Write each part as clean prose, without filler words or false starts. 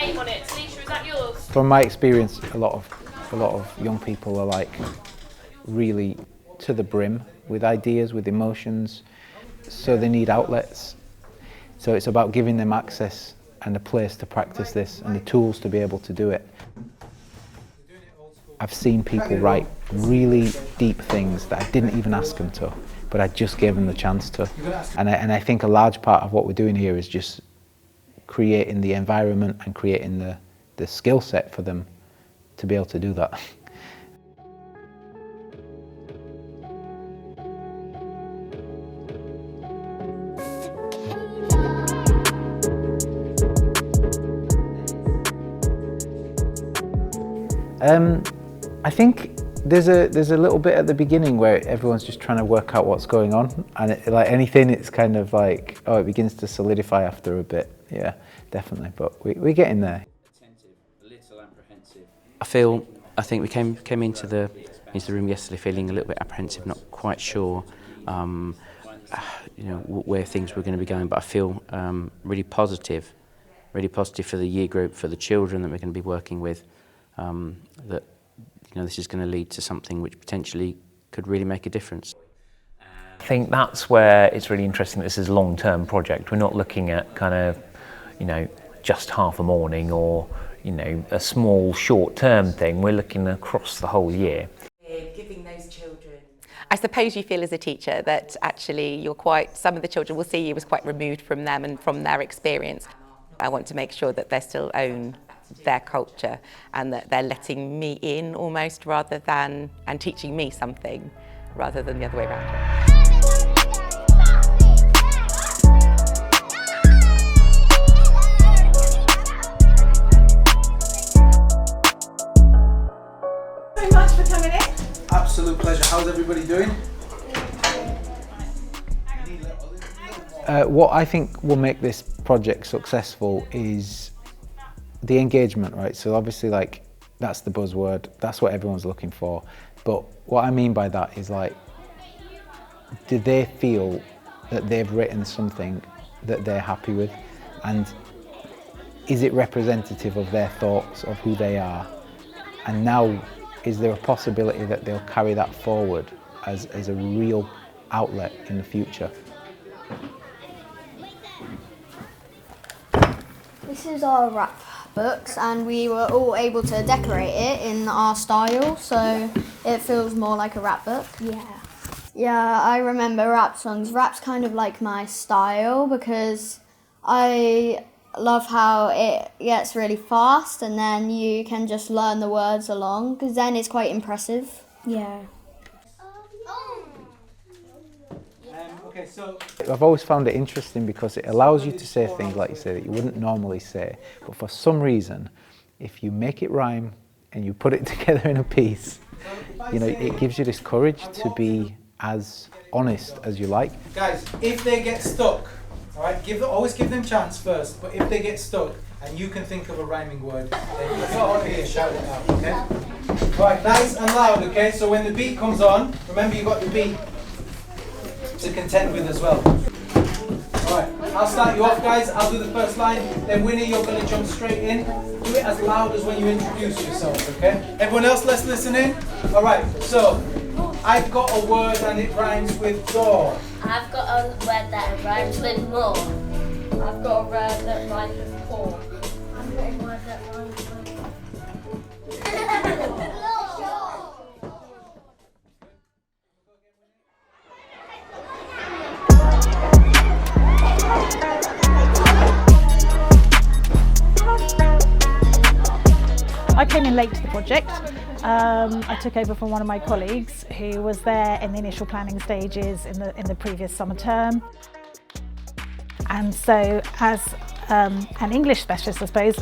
name on it. Talisha, is that yours? From my experience, a lot of young people are like really to the brim with ideas, with emotions, so they need outlets. So it's about giving them access and a place to practice this and the tools to be able to do it. I've seen people write really deep things that I didn't even ask them to, but I just gave them the chance to. And I think a large part of what we're doing here is just creating the environment and creating the skill set for them to be able to do that. I think there's a little bit at the beginning where everyone's just trying to work out what's going on, and like anything, it's kind of like, oh, it begins to solidify after a bit. Yeah, definitely, but we're getting there. A little apprehensive. I think we came into the room yesterday feeling a little bit apprehensive, not quite sure, where things were going to be going. But I feel really positive for the year group, for the children that we're going to be working with. That this is going to lead to something which potentially could really make a difference. I think that's where it's really interesting that this is a long-term project. We're not looking at kind of, just half a morning or, a small short-term thing. We're looking across the whole year. Giving those children. I suppose you feel as a teacher that actually some of the children will see you as quite removed from them and from their experience. I want to make sure that they still own their culture and that they're letting me in almost and teaching me something rather than the other way around. So much for coming in. Absolute pleasure. How's everybody doing? What I think will make this project successful is the engagement, right? So obviously, like, that's the buzzword, that's what everyone's looking for. But what I mean by that is, like, do they feel that they've written something that they're happy with? And is it representative of their thoughts, of who they are? And now, is there a possibility that they'll carry that forward as a real outlet in the future? This is our rap books, and we were all able to decorate it in our style, so it feels more like a rap book. Yeah, I remember rap songs. Rap's kind of like my style because I love how it gets really fast and then you can just learn the words along, because then it's quite impressive. Yeah. Okay, so I've always found it interesting because it allows you to say things, like you say, that you wouldn't normally say, but for some reason, if you make it rhyme and you put it together in a piece, it gives you this courage to be as honest as you like. guys, if they get stuck, all right, always give them chance first, but if they get stuck and you can think of a rhyming word, then you're not on here, shout it out, okay? All right, nice and loud, okay? So when the beat comes on, remember you've got the beat to contend with as well. Alright, I'll start you off, guys. I'll do the first line, then Winnie, you're going to jump straight in. Do it as loud as when you introduce yourself, okay? Everyone else, let's listen in. Alright, so I've got a word and it rhymes with door. I've got a word that rhymes with more. I've got a word that rhymes with poor. I've got a word that rhymes with I came in late to the project. I took over from one of my colleagues who was there in the initial planning stages in the previous summer term. And so as an English specialist, I suppose,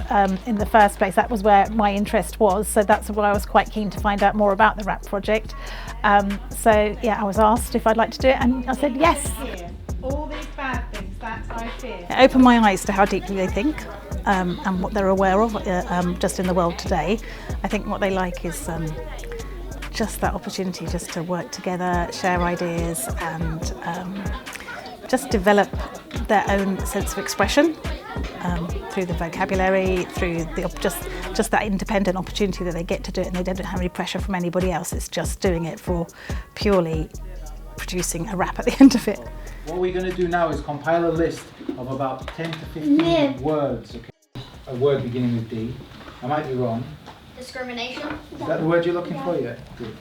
in the first place, that was where my interest was. So that's why I was quite keen to find out more about the RAP project. So yeah, I was asked if I'd like to do it and I said yes. All these bad things that I fear. It opened my eyes to how deeply they think and what they're aware of just in the world today. I think what they like is just that opportunity just to work together, share ideas and just develop their own sense of expression. through the vocabulary, through just that independent opportunity that they get to do it, and they don't have any pressure from anybody else. It's just doing it for purely producing a rap at the end of it. What we're going to do now is compile a list of about 10 to 15 words. Okay? A word beginning with D. I might be wrong. Discrimination. Is that the word you're looking for? Yeah. Good.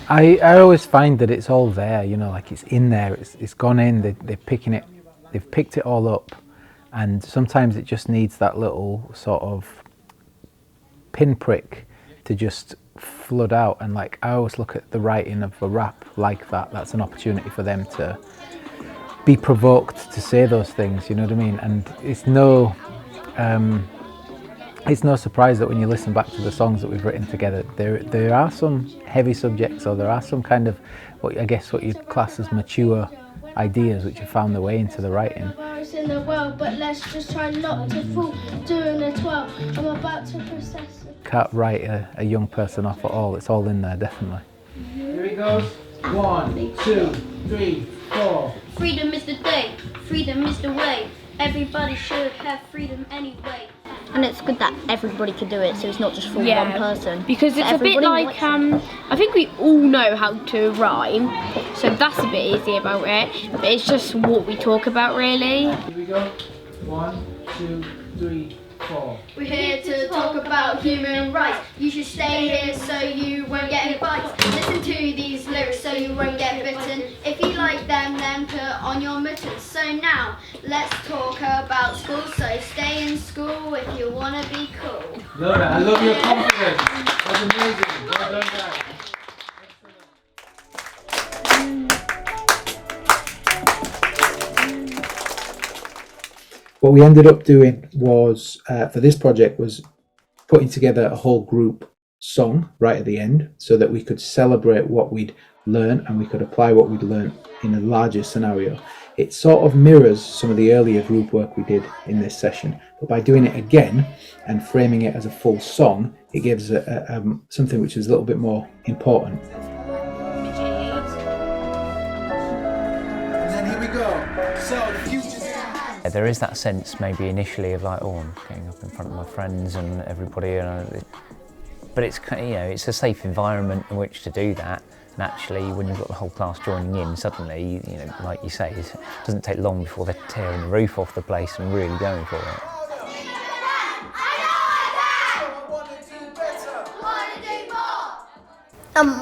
I always find that it's all there, you know, like it's in there, it's gone in, they're picking it, they've picked it all up, and sometimes it just needs that little sort of pinprick to just flood out. And like I always look at the writing of a rap like that, that's an opportunity for them to be provoked to say those things, you know what I mean? And it's no surprise that when you listen back to the songs that we've written together, there are some heavy subjects, or there are some kind of what you'd class as mature ideas which have found their way into the writing. In the world, but let's just try not to fall doing it well. I'm about to process it. Can't write a young person off at all, it's all in there, definitely. Here he goes. 1, 2, 3, 4. Freedom is the day, freedom is the way. Everybody should have freedom anyway. And it's good that everybody can do it, so it's not just for one person. Because it's a bit like, I think we all know how to rhyme, so that's a bit easy about it, but it's just what we talk about really. Here we go. 1, 2, 3, 4. We're here to talk about human rights. You should stay here so you won't get any bites. Listen to these lyrics so you won't get bitten. If you like them, then put on your mittens. So now, let's talk about school. So stay in school if you want to be cool. Love it. I love your confidence. That's amazing. Well done, guys. What we ended up doing was, for this project, was putting together a whole group song right at the end so that we could celebrate what we'd learned and we could apply what we'd learned in a larger scenario. It sort of mirrors some of the earlier group work we did in this session, but by doing it again and framing it as a full song, it gives something which is a little bit more important. And then here we go. So the future's There is that sense maybe initially of like, oh, I'm getting up in front of my friends and everybody, but it's, you know, it's a safe environment in which to do that. And actually, when you've got the whole class joining in, suddenly, you know, like you say, it doesn't take long before they're tearing the roof off the place and really going for it.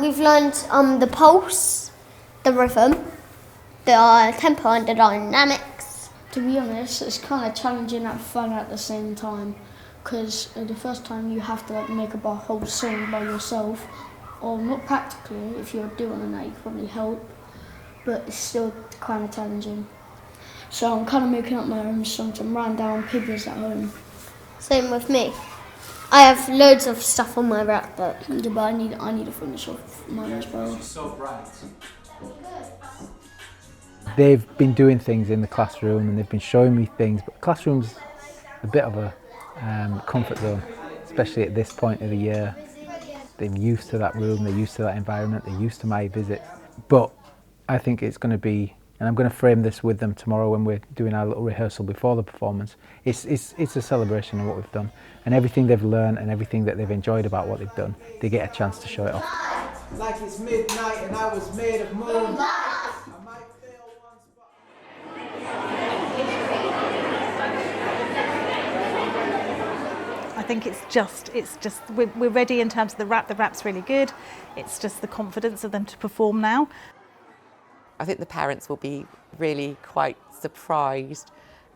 We've learned the pulse, the rhythm, the tempo and the dynamics. To be honest, it's kind of challenging and fun at the same time, because the first time you have to like make up a whole song by yourself, or not practically. If you're doing that, you can probably help, but it's still kind of challenging. So I'm kind of making up my own songs and writing down papers at home. Same with me. I have loads of stuff on my rap book. Yeah, but I need to finish off mine as well. She's so bright. They've been doing things in the classroom and they've been showing me things, but the classroom's a bit of a comfort zone, especially at this point of the year. They're used to that room, they're used to that environment, they're used to my visits. But I think it's going to be, and I'm going to frame this with them tomorrow when we're doing our little rehearsal before the performance, it's a celebration of what we've done. And everything they've learned and everything that they've enjoyed about what they've done, they get a chance to show it off. Like it's midnight and I was made of moon. I think it's just we're ready in terms of the rap. The rap's really good. It's just the confidence of them to perform now. I think the parents will be really quite surprised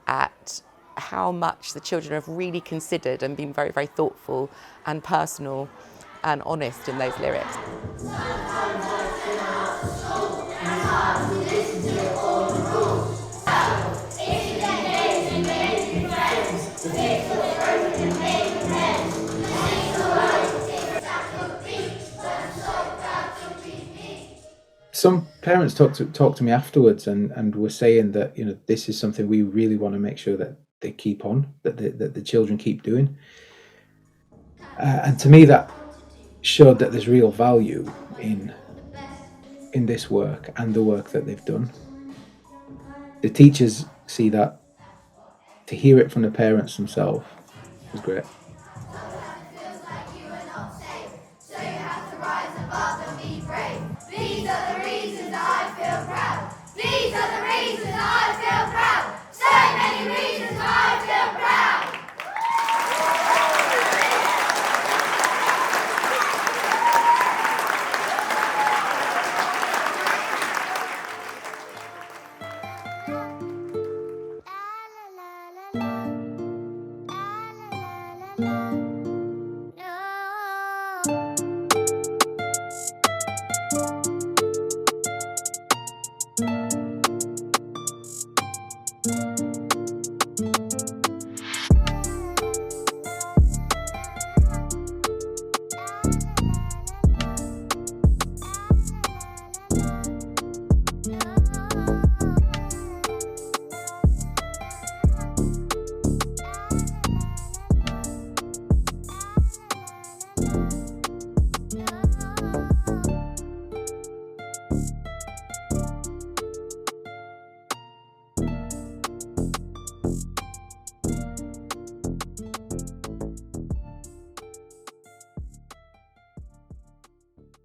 at how much the children have really considered and been very, very thoughtful and personal and honest in those lyrics. Some parents talk to me afterwards and were saying that, you know, this is something we really want to make sure that they keep on, that the children keep doing. And to me that showed that there's real value in this work and the work that they've done. The teachers see that to hear it from the parents themselves was great.